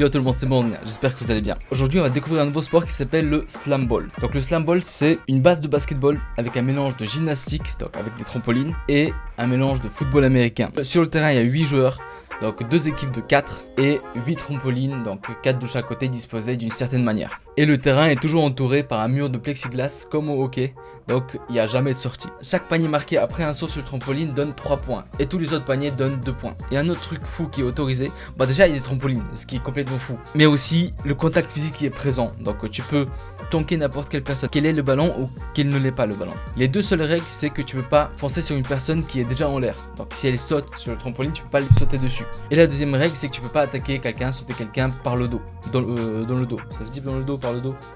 Yo tout le monde, c'est bon, j'espère que vous allez bien. Aujourd'hui on va découvrir un nouveau sport qui s'appelle le slam ball. Donc le slam ball c'est une base de basketball avec un mélange de gymnastique, donc avec des trampolines, et un mélange de football américain. Sur le terrain il y a 8 joueurs, donc 2 équipes de 4 et 8 trampolines, donc 4 de chaque côté disposées d'une certaine manière. Et le terrain est toujours entouré par un mur de plexiglas comme au hockey, donc il n'y a jamais de sortie. Chaque panier marqué après un saut sur le trampoline donne 3 points et tous les autres paniers donnent 2 points. Et un autre truc fou qui est autorisé, bah déjà il y a des trampolines, ce qui est complètement fou. Mais aussi le contact physique qui est présent, donc tu peux tonker n'importe quelle personne, quel est le ballon ou quel ne l'est pas le ballon. Les deux seules règles c'est que tu peux pas foncer sur une personne qui est déjà en l'air. Donc si elle saute sur le trampoline tu peux pas lui sauter dessus. Et la deuxième règle c'est que tu peux pas attaquer quelqu'un, sauter quelqu'un par le dos, dans le dos. Ça se dit dans le dos,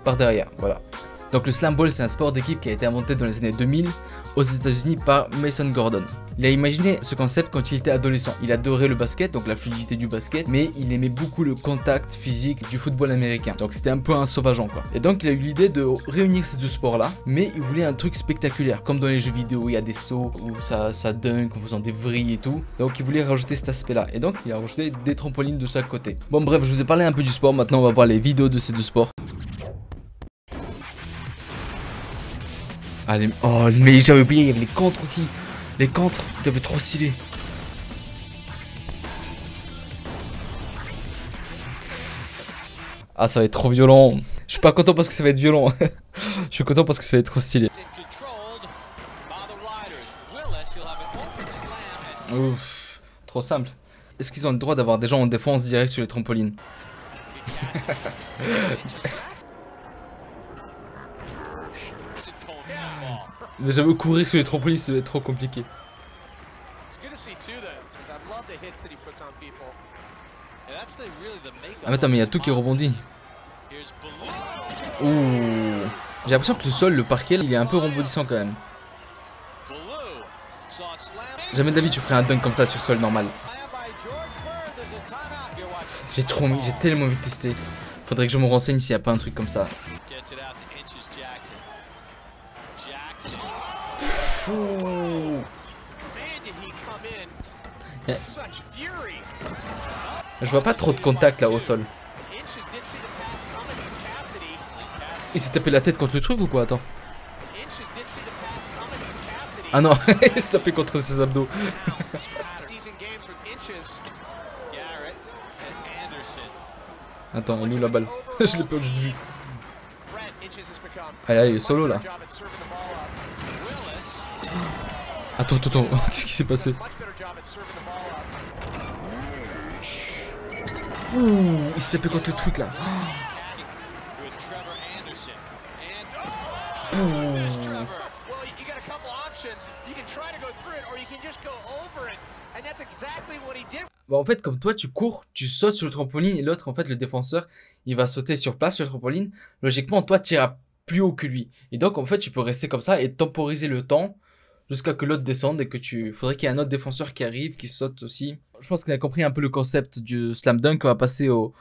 par derrière, voilà. Donc le slam ball c'est un sport d'équipe qui a été inventé dans les années 2000 aux États-Unis par Mason Gordon. Il a imaginé ce concept quand il était adolescent. Il adorait le basket, donc la fluidité du basket, mais il aimait beaucoup le contact physique du football américain. Donc c'était un peu un sauvageant quoi. Et donc il a eu l'idée de réunir ces deux sports là, mais il voulait un truc spectaculaire, comme dans les jeux vidéo où il y a des sauts, où ça dunk en faisant des vrilles et tout. Donc il voulait rajouter cet aspect là, et donc il a rajouté des trampolines de chaque côté. Bon bref, je vous ai parlé un peu du sport, maintenant on va voir les vidéos de ces deux sports. Allez, oh mais j'avais oublié, il y avait les contres aussi. Les contres, ils doivent être trop stylés. Ah ça va être trop violent. Je suis pas content parce que ça va être violent. Je suis content parce que ça va être trop stylé. Ouf, trop simple. Est-ce qu'ils ont le droit d'avoir des gens en défense direct sur les trampolines? Mais j'avoue courir sur les trampolines ça va être trop compliqué. Ah mais attends mais il y a tout qui rebondit. Ouh. J'ai l'impression que le sol, le parquet il est un peu rebondissant quand même. Jamais d'avis tu ferais un dunk comme ça sur sol normal. J'ai tellement envie de tester. Faudrait que je me renseigne s'il n'y a pas un truc comme ça. Ouh. Je vois pas trop de contact là au sol. Il s'est tapé la tête contre le truc ou quoi? Attends. Ah non, il s'est tapé contre ses abdos. Attends, il est où la balle? Je l'ai pas juste vu. Allez, il est solo là. Attends, qu'est-ce qui s'est passé? Ouh, il s'est tapé contre le truc là. Bon, en fait, comme toi, tu cours, tu sautes sur le trampoline et l'autre, en fait, le défenseur, il va sauter sur place sur le trampoline. Logiquement, toi, tu iras plus haut que lui. Et donc, en fait, tu peux rester comme ça et temporiser le temps jusqu'à que l'autre descende et que faudrait qu'il y ait un autre défenseur qui arrive, qui saute aussi. Je pense qu'on a compris un peu le concept du slam dunk. On va passer au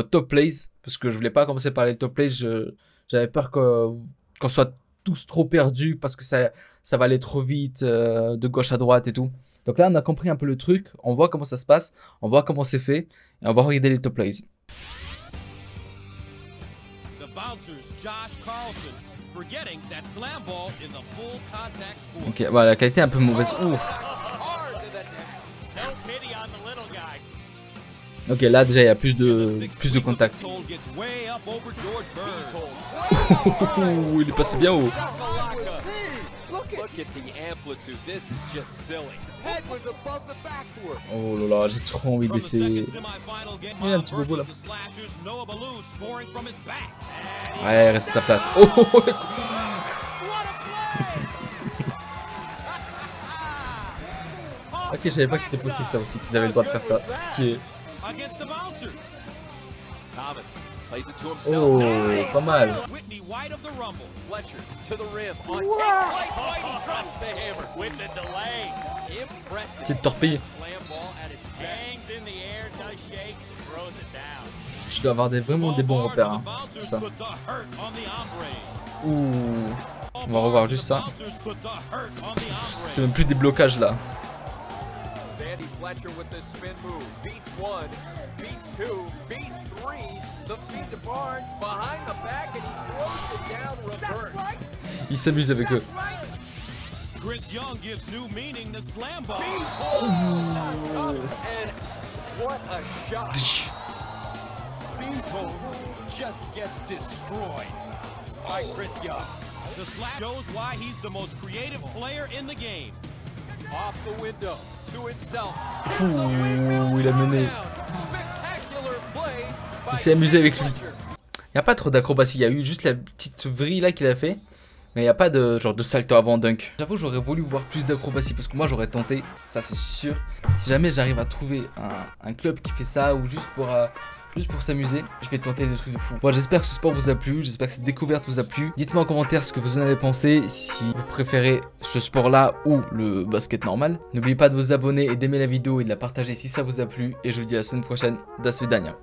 top plays parce que je voulais pas commencer par les top plays. J'avais peur qu'on soit tous trop perdus parce que ça va aller trop vite de gauche à droite et tout. Donc là, on a compris un peu le truc. On voit comment ça se passe, on voit comment c'est fait et on va regarder les top plays. Ok, voilà, la qualité est un peu mauvaise. Ouf. Ok, là déjà il y a plus de contact. Il est passé bien haut. Oh là là, j'ai trop envie d'essayer. Il y a un petit bobo là. Ouais, reste à ta place. Oh. Ok, je savais pas que c'était possible ça aussi, qu'ils avaient le droit de faire ça. C'est stylé. Oh, pas mal. Petite torpille. Tu dois avoir vraiment des bons repères, hein. C'est ça. Ouh. On va revoir juste ça. C'est même plus des blocages là. Il s'amuse avec eux. Chris Young gives new meaning to slam ball. And what a shot. Beasley just gets destroyed by Chris Young. The slap shows why he's the most creative player in the game. Off the window to himself. Ouh, il a mené. Spectacular play by Il s'est amusé avec lui. Fletcher. Il n'y a pas trop d'acrobatie, il y a eu juste la petite vrille là qu'il a fait. Mais il n'y a pas de genre de salto avant dunk. J'avoue, j'aurais voulu voir plus d'acrobatie parce que moi j'aurais tenté, ça c'est sûr. Si jamais j'arrive à trouver un club qui fait ça ou juste pour s'amuser, je vais tenter des trucs de fou. Bon, j'espère que ce sport vous a plu, j'espère que cette découverte vous a plu. Dites-moi en commentaire ce que vous en avez pensé, si vous préférez ce sport là ou le basket normal. N'oubliez pas de vous abonner et d'aimer la vidéo et de la partager si ça vous a plu. Et je vous dis à la semaine prochaine. Do svidania.